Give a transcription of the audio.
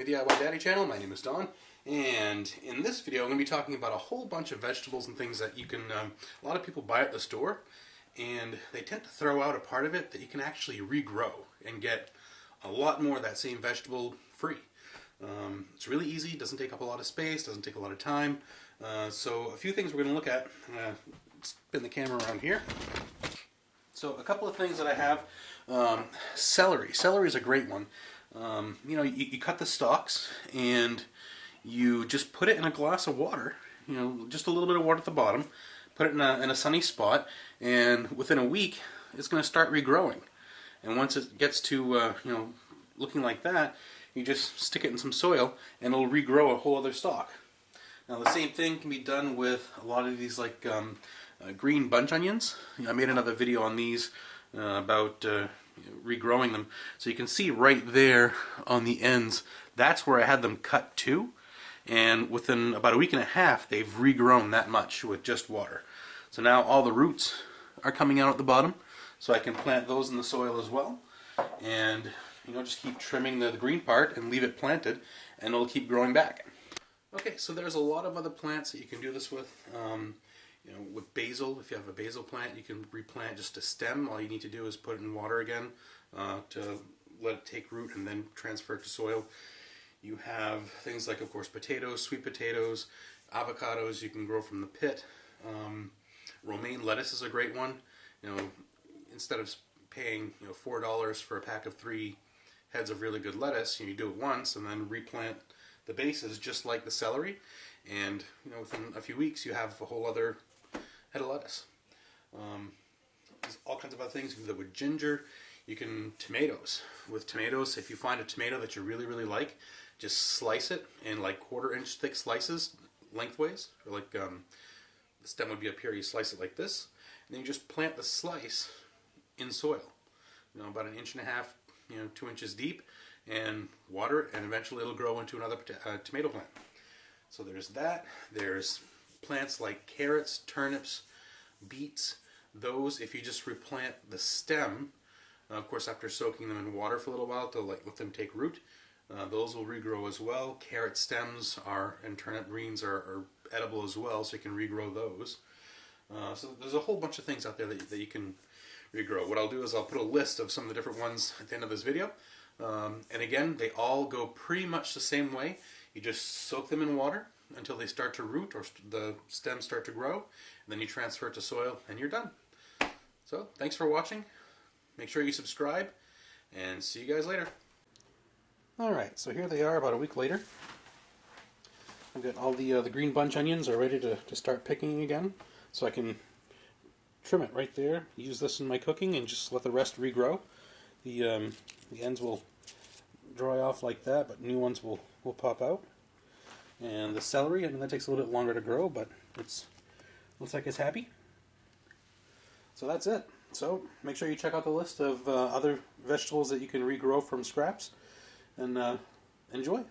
the DIY Daddy channel. My name is Don, and in this video I'm going to be talking about a whole bunch of vegetables and things that you can, a lot of people buy at the store, and they tend to throw out a part of it that you can actually regrow and get a lot more of that same vegetable free. It's really easy, doesn't take up a lot of space, doesn't take a lot of time. So a few things we're going to look at. Spin the camera around here. So a couple of things that I have. Celery. Celery is a great one. You cut the stalks and you just put it in a glass of water, just a little bit of water at the bottom, put it in a sunny spot, and within a week it's going to start regrowing. And once it gets to looking like that, you just stick it in some soil and it'll regrow a whole other stalk. Now the same thing can be done with a lot of these green bunch onions. I made another video on these about regrowing them. So you can see right there on the ends, that's where I had them cut to. And within about a week and a half, they've regrown that much with just water. So now all the roots are coming out at the bottom. So I can plant those in the soil as well. And just keep trimming the green part and leave it planted, and it'll keep growing back. Okay, so there's a lot of other plants that you can do this with. With basil, if you have a basil plant, you can replant just a stem. All you need to do is put it in water again to let it take root and then transfer it to soil. You have things like, of course, potatoes, sweet potatoes, avocados you can grow from the pit. Romaine lettuce is a great one. Instead of paying $4 for a pack of 3 heads of really good lettuce, you do it once and then replant the bases just like the celery, and within a few weeks you have a whole other head of lettuce. There's all kinds of other things. You can do that with ginger. You can tomatoes. With tomatoes, if you find a tomato that you really like, just slice it in like 1/4 inch thick slices lengthways, or like the stem would be up here. You slice it like this, and then you just plant the slice in soil, about 1.5 inches, 2 inches deep, and water it, and eventually it'll grow into another tomato plant. So there's that. There's plants like carrots, turnips, beets. Those, if you just replant the stem, of course after soaking them in water for a little while to let them take root, those will regrow as well. Carrot stems and turnip greens are edible as well, so you can regrow those. So there's a whole bunch of things out there that you can regrow. What I'll do is I'll put a list of some of the different ones at the end of this video. And again, they all go pretty much the same way. You just soak them in water until they start to root or the stems start to grow, and then you transfer it to soil and you're done. So thanks for watching. Make sure you subscribe, and see you guys later. Alright, so here they are about a week later. I've got all the green bunch onions are ready to start picking again, so I can trim it right there, use this in my cooking, and just let the rest regrow. The ends will dry off like that, but new ones will pop out. And the celery, that takes a little bit longer to grow, but looks like it's happy. So that's it. So make sure you check out the list of other vegetables that you can regrow from scraps, and enjoy.